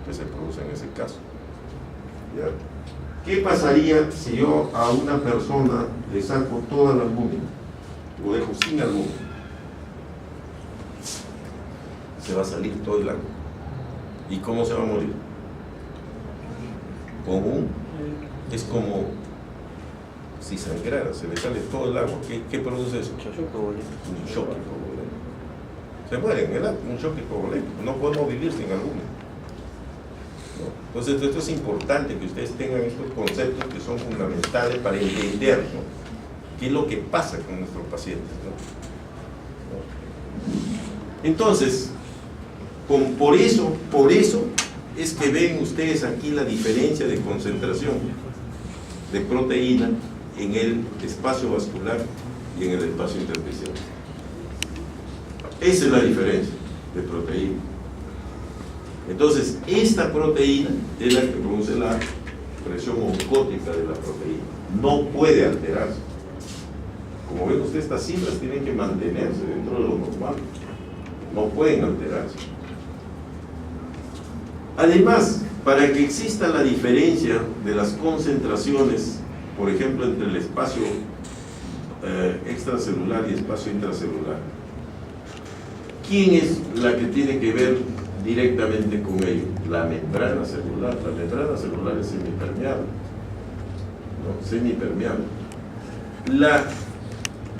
que se produce en ese caso. ¿Ya? ¿Qué pasaría si yo a una persona le saco toda la albúmina? Lo dejo sin albúmina. Se va a salir todo el agua. ¿Y cómo se va a morir? Es como si sangrara, se le sale todo el agua. ¿Qué produce eso? Un shock hipovolémico. Se muere en el acto, un shock hipovolémico. No podemos vivir sin albúmina. ¿No? Entonces, esto es importante que ustedes tengan estos conceptos que son fundamentales para entender, ¿no?, qué es lo que pasa con nuestros pacientes, ¿no? Entonces, por eso es que ven ustedes aquí la diferencia de concentración de proteína en el espacio vascular y en el espacio intersticial. Esa es la diferencia de proteína. Entonces, esta proteína es la que produce la presión oncótica de la proteína. No puede alterarse. Como ven ustedes, estas cifras tienen que mantenerse dentro de lo normal. No pueden alterarse. Además, para que exista la diferencia de las concentraciones, por ejemplo, entre el espacio extracelular y espacio intracelular, ¿quién es la que tiene que ver directamente con ello? La membrana celular. La membrana celular es semipermeable, ¿no? Semipermeable.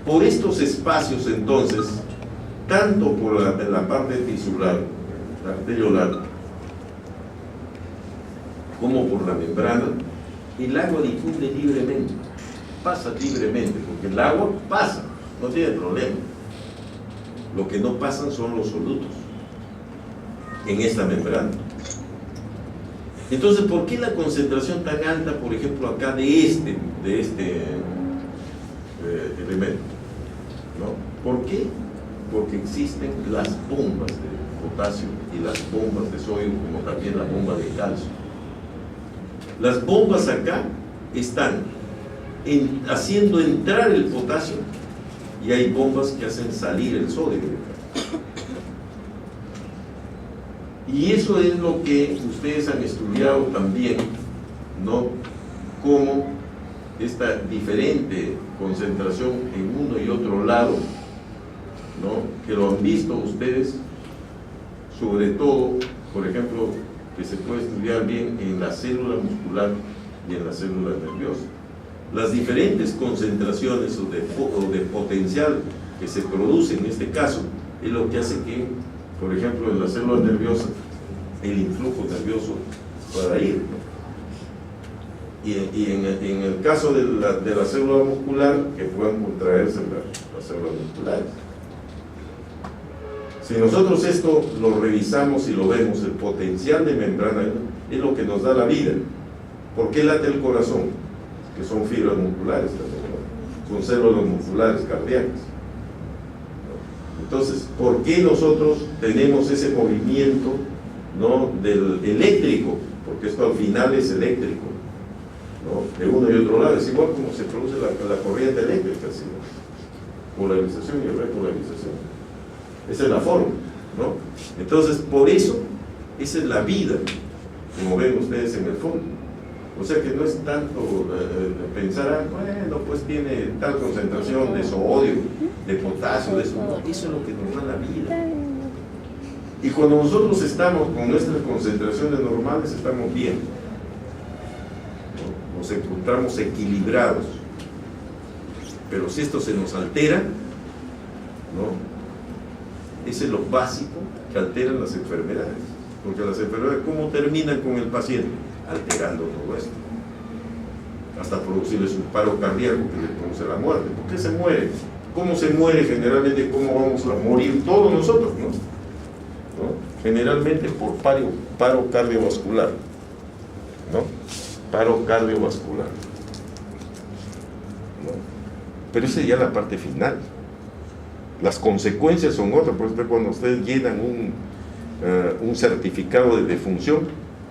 Por estos espacios, entonces, tanto por la parte tisular, arteriolar, como por la membrana, el agua difunde libremente, pasa libremente, porque el agua pasa, no tiene problema. Lo que no pasan son los solutos en esta membrana. Entonces, ¿por qué la concentración tan alta, por ejemplo, acá de este elemento? ¿No? ¿Por qué? Porque existen las bombas de potasio y las bombas de sodio, como también la bomba de calcio. Las bombas acá están haciendo entrar el potasio y hay bombas que hacen salir el sodio de acá. Y eso es lo que ustedes han estudiado también, ¿no? Cómo esta diferente concentración en uno y otro lado, ¿no?, que lo han visto ustedes, sobre todo, por ejemplo, que se puede estudiar bien en la célula muscular y en la célula nerviosa. Las diferentes concentraciones o de potencial que se produce en este caso es lo que hace que, por ejemplo, en la célula nerviosa, el influjo nervioso pueda ir, ¿no? Y en el caso de la célula muscular, que puedan contraerse las células musculares. Si nosotros esto lo revisamos y lo vemos, el potencial de membrana es lo que nos da la vida. ¿Por qué late el corazón? Que son fibras musculares también, ¿no? Son células musculares cardíacas. Entonces, ¿por qué nosotros tenemos ese movimiento, ¿no?, del eléctrico? Porque esto al final es eléctrico, ¿no?, de uno y otro lado. Es igual como se produce la corriente eléctrica, ¿sí? Polarización y repolarización. Esa es la forma, ¿no? Entonces, por eso, esa es la vida, como ven ustedes en el fondo. O sea que no es tanto pensar, bueno, pues tiene tal concentración de sodio, de potasio, de eso. No, eso es lo que nos da la vida. Y cuando nosotros estamos con nuestras concentraciones normales, estamos bien, ¿no? Nos encontramos equilibrados. Pero si esto se nos altera, ¿no?, ese es lo básico que alteran las enfermedades. Porque las enfermedades, ¿cómo terminan con el paciente? Alterando todo esto. Hasta producirles un paro cardíaco que le produce la muerte. ¿Por qué se muere? ¿Cómo se muere generalmente? ¿Cómo vamos a morir todos nosotros, no? ¿No? Generalmente por paro cardiovascular, ¿no? Paro cardiovascular, ¿no? Pero esa ya es la parte final. Las consecuencias son otras. Por ejemplo, cuando ustedes llenan un certificado de defunción,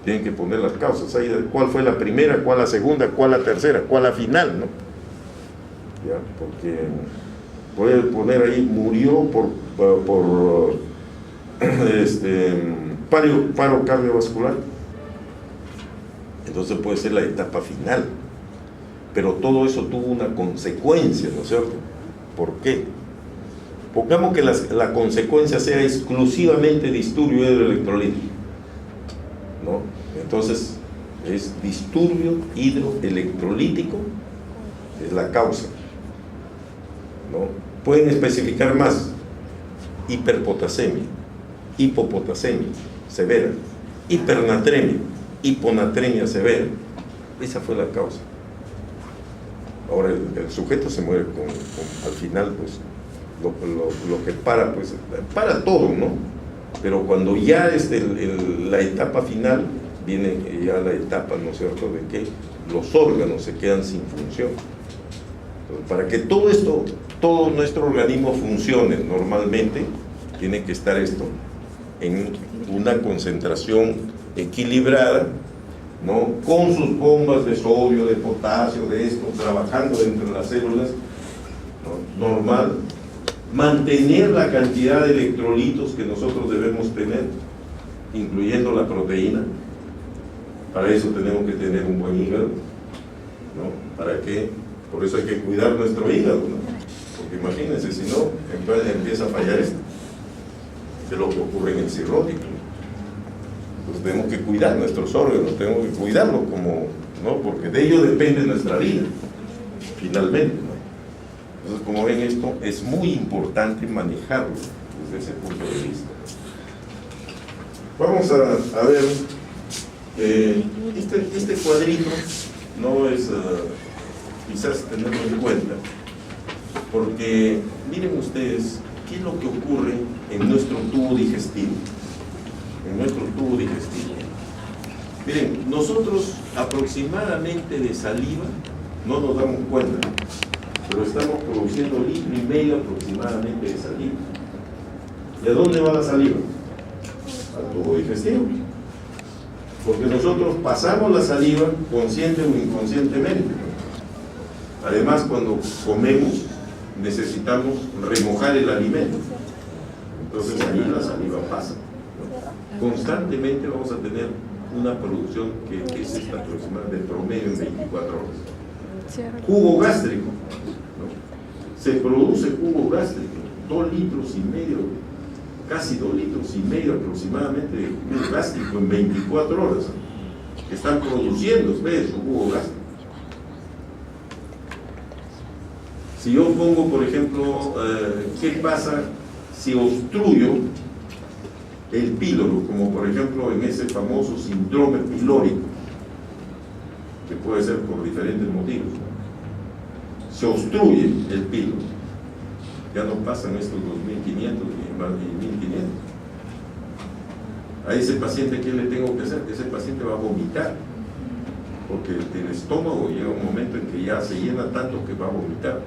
tienen que poner las causas ahí, cuál fue la primera, cuál la segunda, cuál la tercera, cuál la final, ¿no? Ya, porque puede poner ahí, murió por paro cardiovascular, Entonces puede ser la etapa final. Pero todo eso tuvo una consecuencia, ¿no es cierto? ¿Por qué? Pongamos que la consecuencia sea exclusivamente disturbio hidroelectrolítico, ¿no? Entonces, es disturbio hidroelectrolítico, es la causa, ¿no? Pueden especificar más: hiperpotasemia, hipopotasemia severa, hipernatremia, hiponatremia severa. Esa fue la causa. Ahora el sujeto se muere al final, pues lo que pues para todo, ¿no? Pero cuando ya es la etapa final, viene ya la etapa, ¿no es cierto?, de que los órganos se quedan sin función. Entonces, para que todo esto, todo nuestro organismo funcione normalmente, tiene que estar esto en una concentración equilibrada, ¿no?, con sus bombas de sodio, de potasio, de esto, trabajando entre las células, ¿no?, normal. Mantener la cantidad de electrolitos que nosotros debemos tener, incluyendo la proteína. Para eso tenemos que tener un buen hígado, ¿no? ¿Para qué? Por eso hay que cuidar nuestro hígado, ¿no? Porque imagínense, si no, empieza a fallar esto, que es lo que ocurre en el cirrótico. Pues tenemos que cuidar nuestros órganos, tenemos que cuidarlos como, ¿no?, porque de ello depende nuestra vida, finalmente, ¿no? Entonces, como ven, esto es muy importante manejarlo desde ese punto de vista. Vamos a ver, este cuadrito no es quizás tenerlo en cuenta, porque miren ustedes qué es lo que ocurre en nuestro tubo digestivo. En nuestro tubo digestivo. Miren, nosotros aproximadamente de saliva no nos damos cuenta, pero estamos produciendo 1,5 litros aproximadamente de saliva. ¿Y a dónde va la saliva? Al tubo digestivo. Porque nosotros pasamos la saliva consciente o inconscientemente. Además, cuando comemos necesitamos remojar el alimento. Entonces ahí la saliva pasa. Constantemente vamos a tener una producción que es esta aproximada de promedio en 24 horas. Jugo gástrico, ¿no? Se produce jugo gástrico, 2,5 litros, casi 2,5 litros aproximadamente de jugo gástrico en 24 horas, ¿no?, que están produciendo ustedes su jugo gástrico. Si yo pongo, por ejemplo, ¿qué pasa si obstruyo el píloro, como por ejemplo en ese famoso síndrome pilórico, que puede ser por diferentes motivos, ¿no? Se obstruye el píloro, ya no pasan estos 2.500 ni más de 1.500. A ese paciente, ¿qué le tengo que hacer? Ese paciente va a vomitar, porque el estómago llega un momento en que ya se llena tanto que va a vomitar.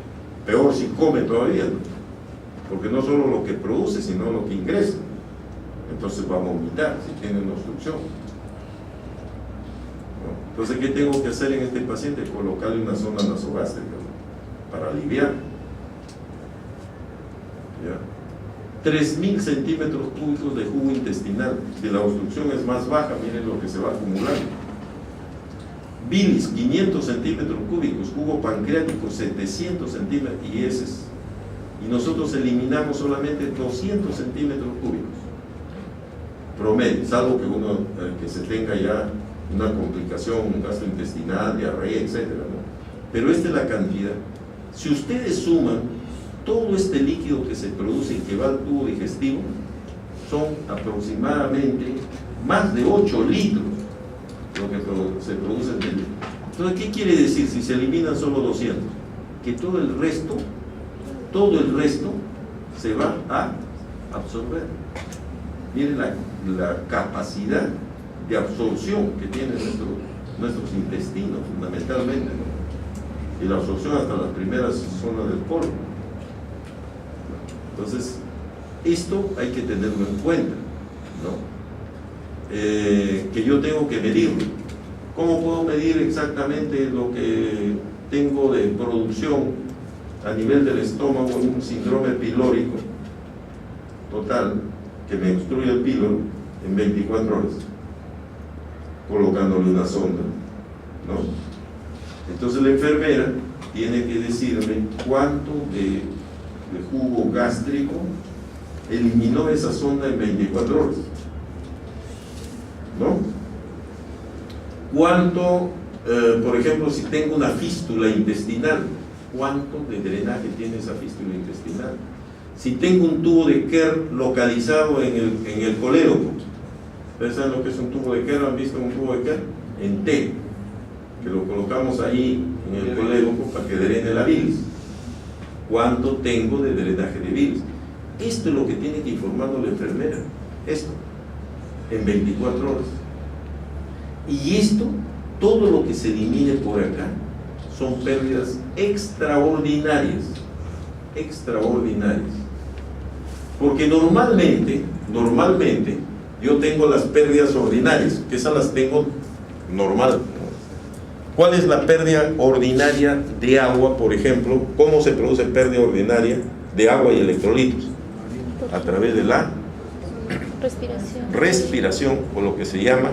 Peor si come todavía, ¿no?, porque no solo lo que produce, sino lo que ingresa. Entonces va a vomitar si tiene una obstrucción, ¿no? Entonces, ¿qué tengo que hacer en este paciente? Colocarle una sonda nasogástrica, ¿no?, para aliviar. ¿Ya? 3.000 centímetros cúbicos de jugo intestinal. Si la obstrucción es más baja, miren lo que se va acumulando. Bilis, 500 centímetros cúbicos. Jugo pancreático, 700 centímetros y heces. Y nosotros eliminamos solamente 200 centímetros cúbicos promedio, salvo que uno que se tenga ya una complicación, un gastrointestinal, diarrea, etcétera, ¿no? Pero esta es la cantidad. Si ustedes suman todo este líquido que se produce y que va al tubo digestivo, son aproximadamente más de 8 litros lo que se produce en el día. Entonces, ¿qué quiere decir si se eliminan solo 200? Que todo el resto se va a absorber. Miren la capacidad de absorción que tienen nuestros intestinos, fundamentalmente, ¿no? Y la absorción hasta las primeras zonas del colon. Entonces, esto hay que tenerlo en cuenta, ¿no? Que yo tengo que medirlo. ¿Cómo puedo medir exactamente lo que tengo de producción a nivel del estómago en un síndrome pilórico total que me obstruye el píloro en 24 horas? Colocándole una sonda ¿no? Entonces la enfermera tiene que decirme cuánto de jugo gástrico eliminó esa sonda en 24 horas, ¿no? Cuánto, por ejemplo, si tengo una fístula intestinal, cuánto de drenaje tiene esa fístula intestinal. Si tengo un tubo de Kerr localizado en el colédoco, ¿ustedes saben lo que es un tubo de Kerr? ¿Han visto un tubo de Kerr? En T, que lo colocamos ahí en el colédoco para que drene la bilis. ¿Cuánto tengo de drenaje de bilis? Esto es lo que tiene que informarnos la enfermera, esto, en 24 horas. Y esto, todo lo que se elimine por acá, son pérdidas extraordinarias, extraordinarias. Porque normalmente, yo tengo las pérdidas ordinarias, que esas las tengo normal. ¿Cuál es la pérdida ordinaria de agua, por ejemplo? ¿Cómo se produce pérdida ordinaria de agua y electrolitos? A través de la respiración, o lo que se llama,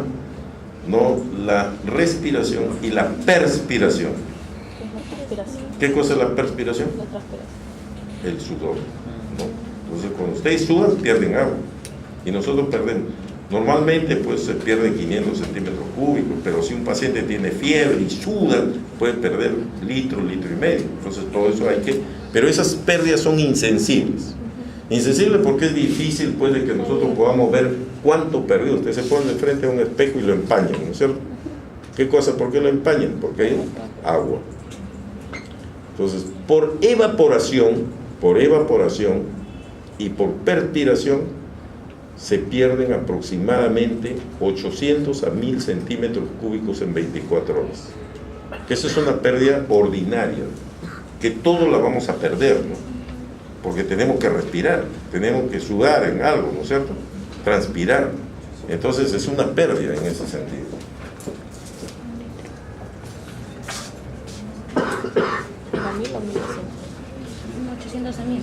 ¿no?, la respiración y la perspiración. ¿Qué cosa es la perspiración? La transpiración. El sudor, ¿no? Entonces, cuando ustedes sudan, pierden agua, y nosotros perdemos. Normalmente, pues, se pierden 500 centímetros cúbicos, pero si un paciente tiene fiebre y suda, puede perder litro y medio. Entonces, todo eso hay que... Pero esas pérdidas son insensibles. Insensibles porque es difícil, pues, de que nosotros podamos ver cuánto perdió. Usted se pone de frente a un espejo y lo empañan, ¿no es cierto? ¿Qué cosa? ¿Por qué lo empañan? Porque hay agua. Entonces, por evaporación y por perspiración, se pierden aproximadamente 800 a 1000 centímetros cúbicos en 24 horas. Que esa es una pérdida ordinaria, que todos la vamos a perder, ¿no? Porque tenemos que respirar, tenemos que sudar en algo, ¿no es cierto? Transpirar. Entonces es una pérdida en ese sentido. ¿A 1000 o 1100? 800 a 1000.